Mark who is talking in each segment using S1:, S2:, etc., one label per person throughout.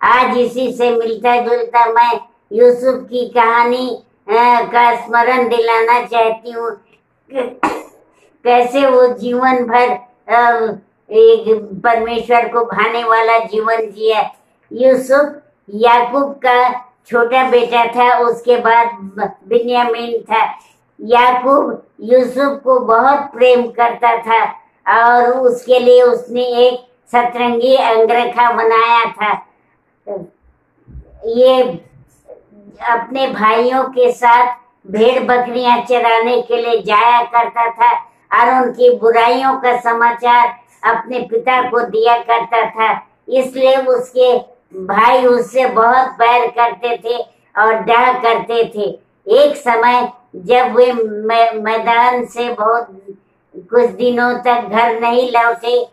S1: आज इसी से मिलता जुलता मैं यूसुफ की कहानी का स्मरण दिलाना चाहती हूँ। कैसे वो जीवन भर एक परमेश्वर को भाने वाला जीवन जिया। यूसुफ याकूब का छोटा बेटा था, उसके बाद बिन्यामीन था। याकूब यूसुफ को बहुत प्रेम करता था और उसके लिए उसने एक सतरंगी अंगरखा बनाया था। ये अपने भाइयों के साथ भेड़ बकरियां चराने के लिए जाया करता था और उनकी बुराइयों का समाचार अपने पिता को दिया करता था। इसलिए उसके भाई उससे बहुत बैर करते थे और डर करते थे। एक समय जब वे मैदान से बहुत कुछ दिनों तक घर नहीं लौटे,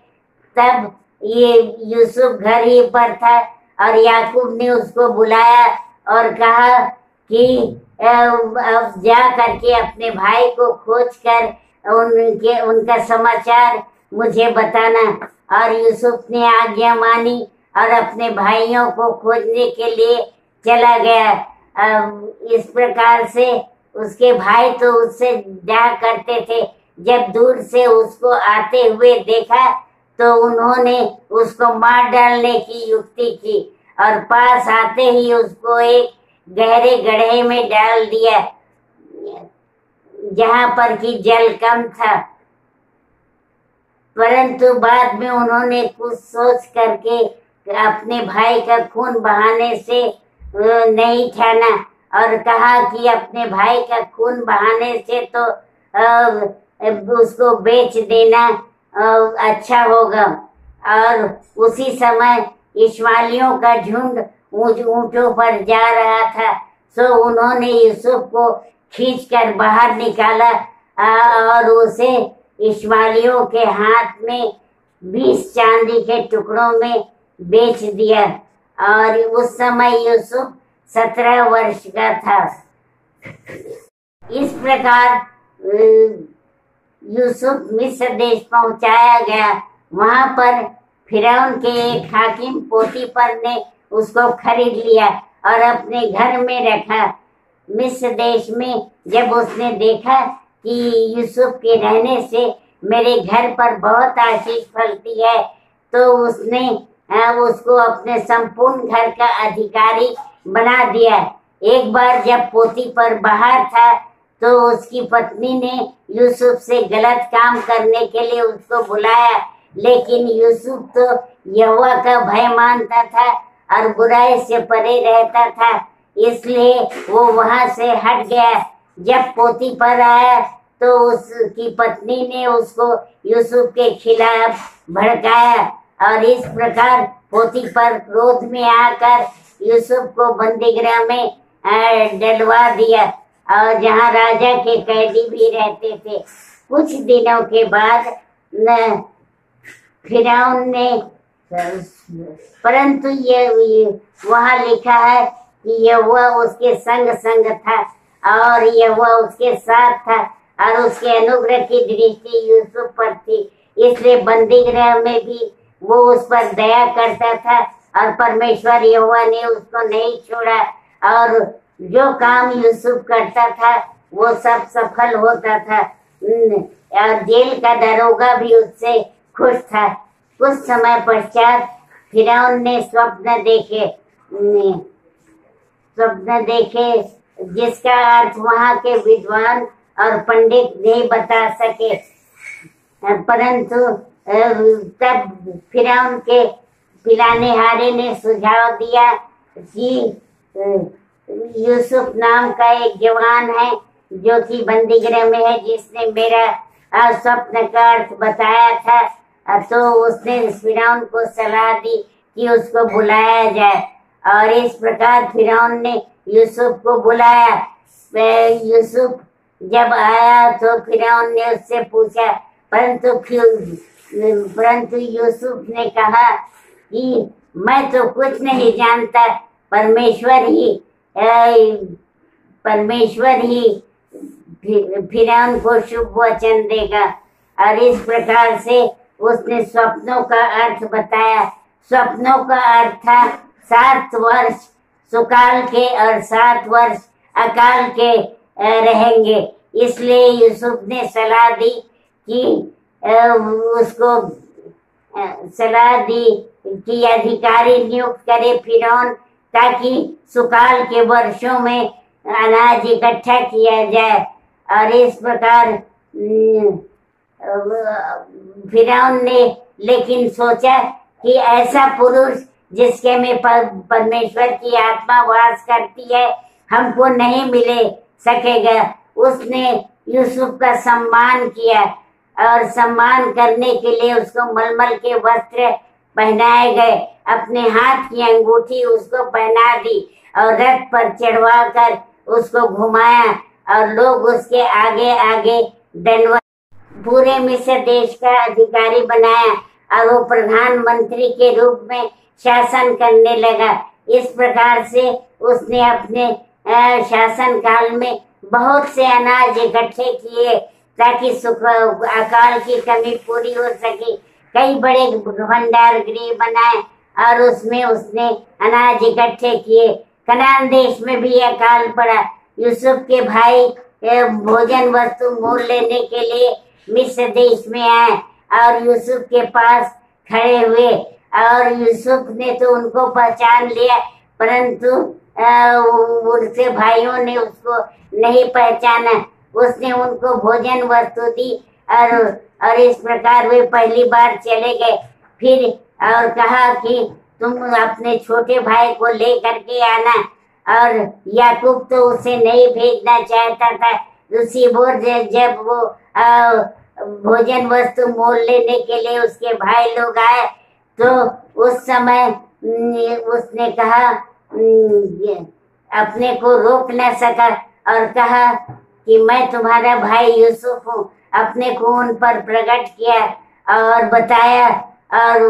S1: तब ये यूसुफ घर ही पर था और याकूब ने उसको बुलाया और कहा कि अब जा करके अपने भाई को खोज कर उनका समाचार मुझे बताना। और यूसुफ ने आज्ञा मानी और अपने भाइयों को खोजने के लिए चला गया। इस प्रकार से उसके भाई तो उससे डरा करते थे। जब दूर से उसको आते हुए देखा तो उन्होंने उसको मार डालने की युक्ति की और पास आते ही उसको एक गहरे गड्ढे में डाल दिया जहां पर कि जल कम था। परंतु बाद में उन्होंने कुछ सोच करके अपने भाई का खून बहाने से नहीं ठाना और कहा कि अपने भाई का खून बहाने से तो उसको बेच देना अच्छा होगा। और उसी समय इश्माइलियों का झुंड ऊंटों पर जा रहा था, सो उन्होंने यूसुफ को खींचकर बाहर निकाला और उसे इश्माइलियों के हाथ में 20 चांदी के टुकड़ों में बेच दिया। और उस समय यूसुफ 17 वर्ष का था। इस प्रकार यूसुफ मिस्र देश पहुंचाया गया। वहां पर फिरौन के एक हाकिम पोतीफर ने उसको खरीद लिया और अपने घर में रखा। मिस्र देश में जब उसने देखा कि यूसुफ के रहने से मेरे घर पर बहुत आशीष फलती है, तो उसने उसको अपने संपूर्ण घर का अधिकारी बना दिया। एक बार जब पोतीफर बाहर था तो उसकी पत्नी ने यूसुफ से गलत काम करने के लिए उसको बुलाया, लेकिन यूसुफ तो यहोवा का भय मानता था और बुराई से परे रहता था, इसलिए वो वहां से हट गया। जब पोतीफर आया तो उसकी पत्नी ने उसको यूसुफ के खिलाफ भड़काया और इस प्रकार पोतीफर क्रोध में आकर यूसुफ को बंदीगृह में डलवा दिया और जहाँ राजा के कैदी भी रहते थे। कुछ दिनों के बाद फिरौन ने, परंतु ये वहाँ लिखा है कि यहोवा उसके संग था और यहोवा उसके साथ था और उसके अनुग्रह की दृष्टि यूसुफ पर थी, इसलिए बंदीगृह में भी वो उस पर दया करता था और परमेश्वर यहोवा ने उसको नहीं छोड़ा और जो काम यूसुफ करता था वो सब सफल होता था और जेल का दरोगा भी उससे खुश था। कुछ समय पश्चात फिरौन ने स्वप्न देखे जिसका अर्थ वहाँ के विद्वान और पंडित नहीं बता सके। परंतु तब फिरौन के पिलानेहारे ने सुझाव दिया कि यूसुफ नाम का एक जवान है जो कि बंदीगृह में है, जिसने मेरा स्वप्न का अर्थ बताया था। तो उसने फिरौन को सलाह दी कि उसको बुलाया जाए और इस प्रकार फिरौन ने यूसुफ को बुलाया। यूसुफ जब आया तो फिरौन ने उससे पूछा, परंतु यूसुफ ने कहा कि मैं तो कुछ नहीं जानता, परमेश्वर ही फिरौन को शुभ वचन देगा। और इस प्रकार से उसने स्वप्नों का अर्थ बताया। स्वप्नों का अर्थ था 7 वर्ष सुकाल के और 7 वर्ष अकाल के रहेंगे। इसलिए यूसुफ ने सलाह दी कि उसको सलाह दी कि अधिकारी नियुक्त करे फिरौन, ताकि सुकाल के वर्षों में अनाज इकट्ठा किया जाए। और इस प्रकार फिरौन ने लेकिन सोचा कि ऐसा पुरुष जिसके में परमेश्वर की आत्मा वास करती है हमको नहीं मिले सकेगा। उसने यूसुफ का सम्मान किया और सम्मान करने के लिए उसको मलमल के वस्त्र पहनाए गए। अपने हाथ की अंगूठी उसको पहना दी और रथ पर चढ़वा कर उसको घुमाया और लोग उसके आगे आगे दंडवत। पूरे मिस्र देश का अधिकारी बनाया और वो प्रधानमंत्री के रूप में शासन करने लगा। इस प्रकार से उसने अपने शासन काल में बहुत से अनाज इकट्ठे किए ताकि अकाल की कमी पूरी हो सके। कई बड़े भंडार गृह बनाए और उसमें उसने अनाज इकट्ठे किए। कनान देश में भी अकाल पड़ा। यूसुफ के भाई भोजन वस्तु मोल लेने के लिए मिस्र देश में आए और यूसुफ के पास खड़े हुए और यूसुफ ने तो उनको पहचान लिया, परंतु उनसे भाइयों ने उसको नहीं पहचाना। उसने उनको भोजन वस्तु दी और इस प्रकार वे पहली बार चले गए। फिर और कहा कि तुम अपने छोटे भाई को ले करके आना। और याकूब तो उसे नहीं भेजना चाहता था। दूसरी ओर जब वो भोजन वस्तु मोल लेने के लिए उसके भाई लोग आए तो उस समय उसने कहा, अपने को रोक न सका और कहा कि मैं तुम्हारा भाई यूसुफ हूँ। अपने को उन पर प्रकट किया और बताया और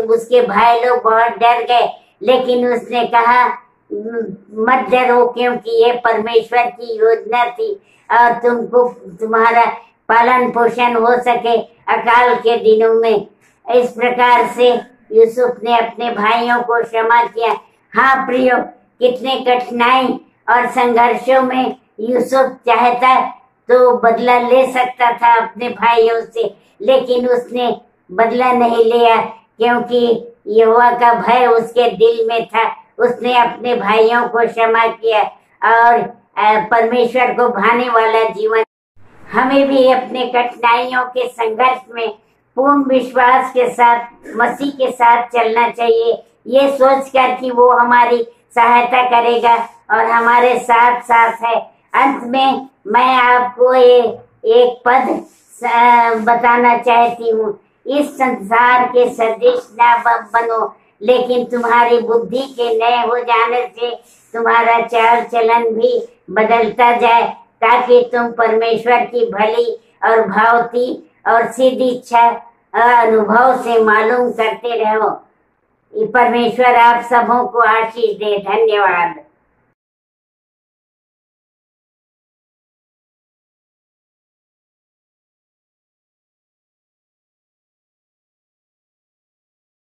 S1: उसके भाई लोग बहुत डर गए। लेकिन उसने कहा मत डरो, क्योंकि ये परमेश्वर की योजना थी और तुमको तुम्हारा पालन पोषण हो सके अकाल के दिनों में। इस प्रकार से यूसुफ ने अपने भाइयों को क्षमा किया। हाँ प्रियो, कितने कठिनाई और संघर्षों में यूसुफ चाहता तो बदला ले सकता था अपने भाइयों से, लेकिन उसने बदला नहीं लिया क्योंकि यहोवा का भय उसके दिल में था। उसने अपने भाइयों को क्षमा किया और परमेश्वर को भाने वाला जीवन। हमें भी अपने कठिनाइयों के संघर्ष में पूर्ण विश्वास के साथ मसीह के साथ चलना चाहिए, ये सोचकर कि वो हमारी सहायता करेगा और हमारे साथ साथ है। अंत में मैं आपको एक पद बताना चाहती हूँ। इस संसार के सदृश न बनो, लेकिन तुम्हारी बुद्धि के नए हो जाने से तुम्हारा चाल चलन भी बदलता जाए, ताकि तुम परमेश्वर की भली और भावती और सिद्ध इच्छा अनुभव से मालूम करते रहो। परमेश्वर आप सबों को आशीष दे। धन्यवाद।